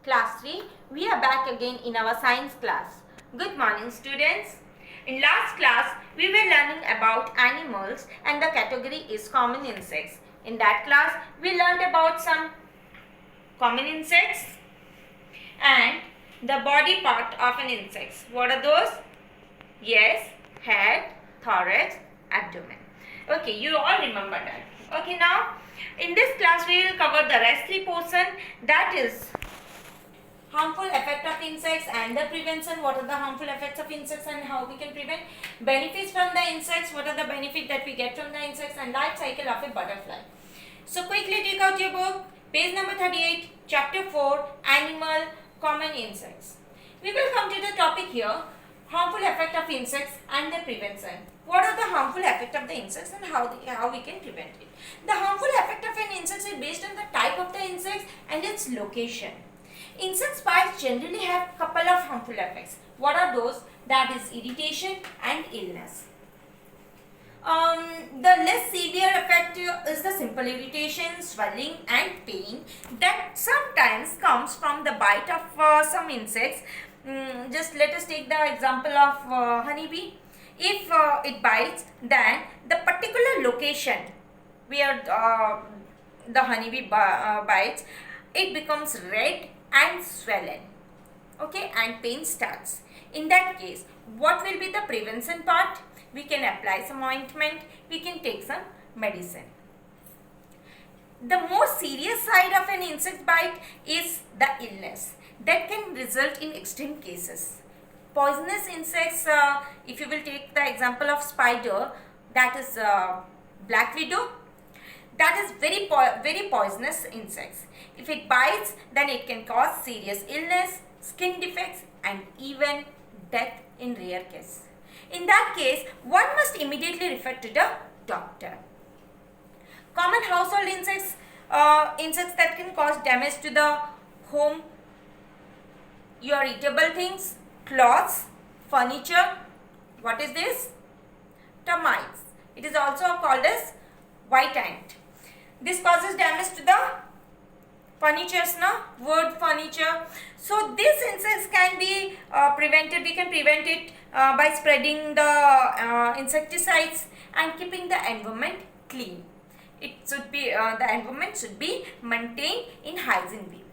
Class 3, we are back again in our science class. Good morning students. In last class, we were learning about animals and the category is common insects. In that class, we learned about some common insects and the body part of an insect. What are those? Yes, head, thorax, abdomen. Okay, you all remember that. Okay, now in this class we will cover the rest 3 portion, that is harmful effect of insects and the prevention. What are the harmful effects of insects and how we can prevent? Benefits from the insects. What are the benefits that we get from the insects? And life cycle of a butterfly. So quickly take out your book, page number 38, chapter 4, animal, common insects. We will come to the topic here, harmful effect of insects and the prevention. What are the harmful effect of the insects and how we can prevent it? The harmful effect of an insect is based on the type of the insects and its location. Insect bites generally have couple of harmful effects. What are those? That is irritation and illness. The less severe effect is the simple irritation, swelling and pain that sometimes comes from the bite of some insects. Just let us take the example of honeybee. If it bites, then the particular location where the honeybee bites, it becomes red and swollen, okay, and pain starts. In that case, what will be the prevention part? We can apply some ointment, we can take some medicine. The more serious side of an insect bite is the illness that can result in extreme cases. Poisonous insects, if you will take the example of spider, that is black widow, that is very poisonous insects. If it bites, then it can cause serious illness, skin defects and even death in rare cases. In that case, one must immediately refer to the doctor. Common household insects, insects that can cause damage to the home, your eatable things, clothes, furniture. What is this? Termites. It is also called as white ant. This causes damage to the furnitures, wood furniture. So these insects can be prevented. We can prevent it by spreading the insecticides and keeping the environment clean. It should be the environment should be maintained in hygiene way.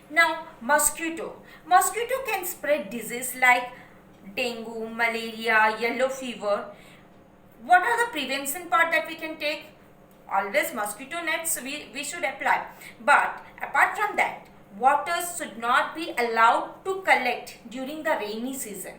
Now mosquito. Mosquito can spread disease like dengue, malaria, yellow fever. What are the prevention part that we can take? Always mosquito nets we should apply. But apart from that, water should not be allowed to collect during the rainy season.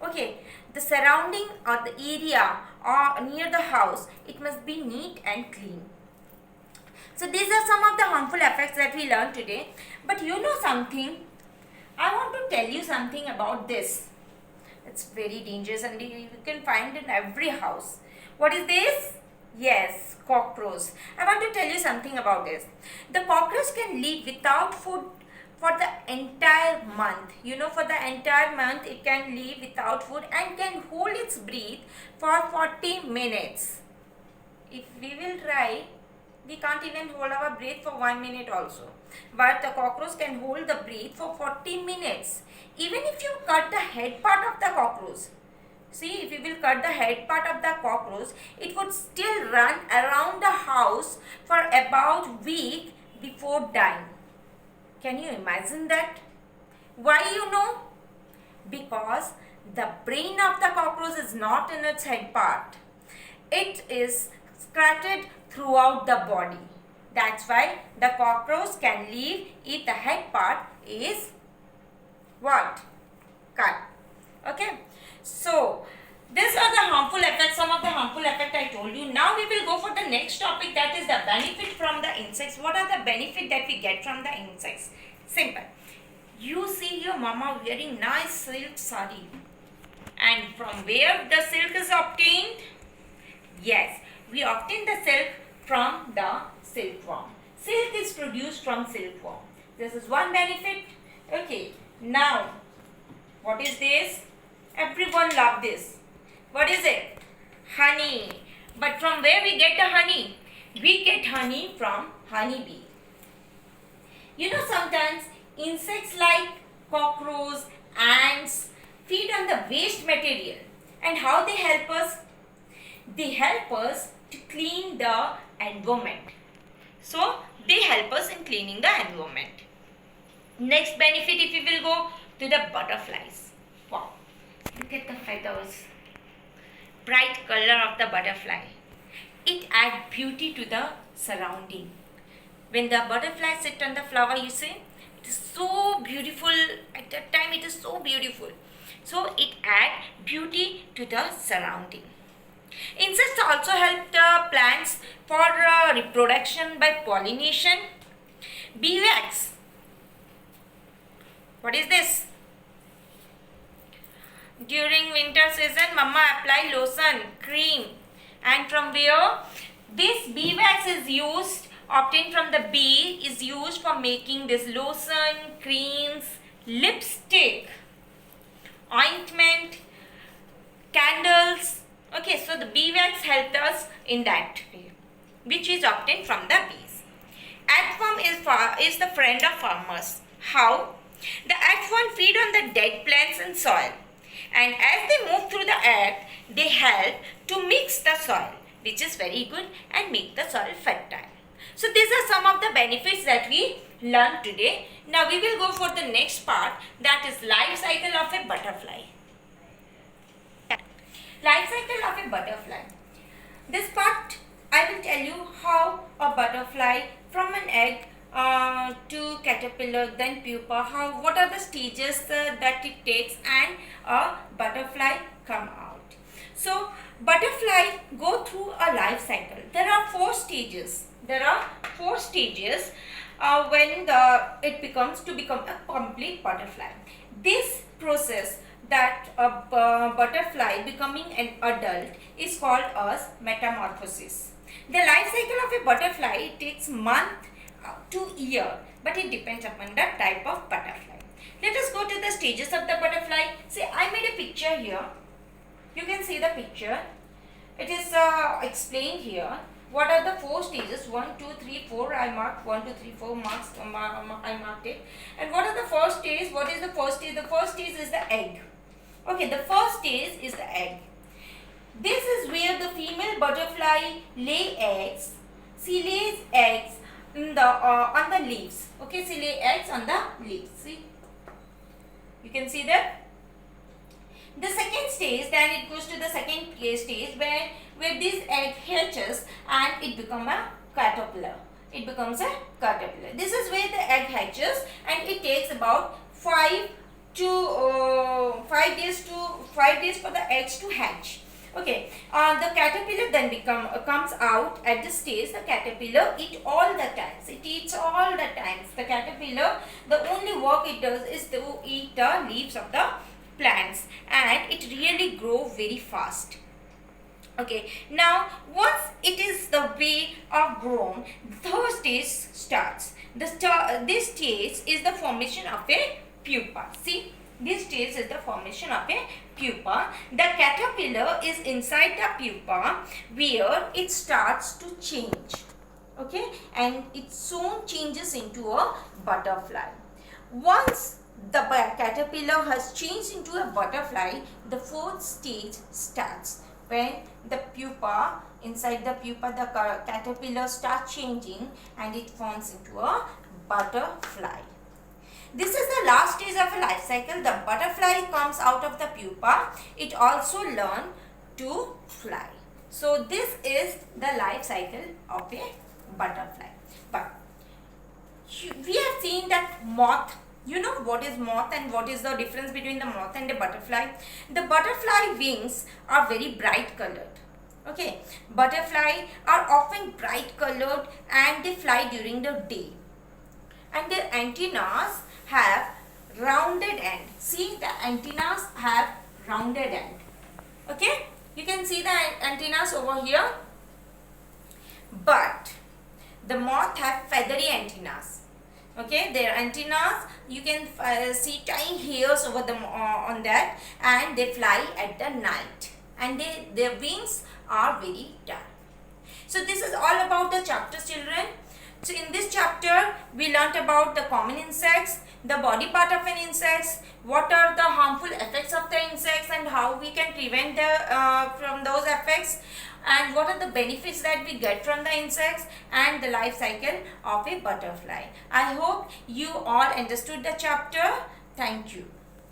Okay, the surrounding or the area or near the house, it must be neat and clean. So these are some of the harmful effects that we learned today. But you know something? I want to tell you something about this. It's very dangerous and you can find in every house. What is this? Yes, cockroach. I want to tell you something about this. The cockroach can live without food for the entire month. You know, for the entire month it can live without food and can hold its breath for 40 minutes. If we will try, we can't even hold our breath for 1 minute also. But the cockroach can hold the breath for 40 minutes. Even if you cut the head part of the cockroach, see, if you will cut the head part of the cockroach, it would still run around the house for about a week before dying. Can you imagine that? Why you know? Because the brain of the cockroach is not in its head part. It is scattered throughout the body. That's why the cockroach can live if the head part is what? Cut. Okay. So, these are the harmful effects, some of the harmful effects I told you. Now we will go for the next topic, that is the benefit from the insects. What are the benefits that we get from the insects? Simple. You see your mama wearing nice silk sari. And from where the silk is obtained? Yes, we obtain the silk from the silkworm. Silk is produced from silkworm. This is one benefit. Okay, now what is this? Everyone love this. What is it? Honey. But from where we get the honey? We get honey from honeybee. You know, sometimes insects like cockroaches, ants feed on the waste material. And how they help us? They help us to clean the environment. So, they help us in cleaning the environment. Next benefit, if we will go to the butterflies. Wow, look at the feathers. Bright color of the butterfly. It adds beauty to the surrounding. When the butterflies sit on the flower, you see, it is so beautiful. At that time, it is so beautiful. So, it adds beauty to the surrounding. Insects also help the plants for reproduction by pollination. Beeswax. What is this? During winter season, mama apply lotion, cream. And from where? This beeswax is used, obtained from the bee, is used for making this lotion, creams, lipstick, ointment, candles. Okay, so the beeswax helped us in that way, which is obtained from the bees. Earthworm is the friend of farmers. How? The earthworm feed on the dead plants and soil. And as they move through the earth, they help to mix the soil, which is very good, and make the soil fertile. So these are some of the benefits that we learned today. Now we will go for the next part, that is life cycle of a butterfly. Life cycle of a butterfly. This part I will tell you how a butterfly from an egg to caterpillar, then pupa, what are the stages that it takes, and a butterfly come out. So butterfly go through a life cycle. There are 4 stages. When it becomes to become a complete butterfly. This process, that a butterfly becoming an adult, is called as metamorphosis. The life cycle of a butterfly takes month to year, but it depends upon the type of butterfly. Let us go to the stages of the butterfly. See, I made a picture here. You can see the picture. It is explained here. What are the 4 stages? 1, 2, 3, 4. I marked 1, 2, 3, 4 marks. I marked it. And what are the first stage? What is the first stage? The first stage is the egg. Okay, the first stage is the egg. This is where the female butterfly lay eggs. She lays eggs in the on the leaves. Okay, she lay eggs on the leaves. See, you can see that. The second stage, then it goes to the second stage where this egg hatches and it becomes a caterpillar. It becomes a caterpillar. This is where the egg hatches, and it takes about 5 days for the eggs to hatch. Okay, the caterpillar then comes out at this stage. The caterpillar eats all the times. It eats all the times. The caterpillar, the only work it does is to eat the leaves of the plants, and it really grows very fast. Okay, now once it is the way of grown, the third stage starts. This stage is the formation of a pupa. See, this stage is the formation of a pupa. The caterpillar is inside the pupa where it starts to change. Okay, and it soon changes into a butterfly. Once the caterpillar has changed into a butterfly, the 4th stage starts. When the pupa, inside the pupa, the caterpillar starts changing and it forms into a butterfly. This is the last stage of a life cycle. The butterfly comes out of the pupa. It also learns to fly. So this is the life cycle of a butterfly. But we have seen that moth. You know what is moth and what is the difference between the moth and the butterfly? The butterfly wings are very bright colored. Okay, butterfly are often bright colored and they fly during the day. And their antennas have rounded end. See, the antennas have rounded end. Okay, you can see the antennas over here. But the moth have feathery antennas. Okay, their antennas, you can see tiny hairs over them on that, and they fly at the night, and their wings are very dark. So this is all about the chapter, children. So in this chapter, we learnt about the common insects, the body part of an insect, what are the harmful effects of the insects and how we can prevent from those effects, and what are the benefits that we get from the insects, and the life cycle of a butterfly. I hope you all understood the chapter. Thank you.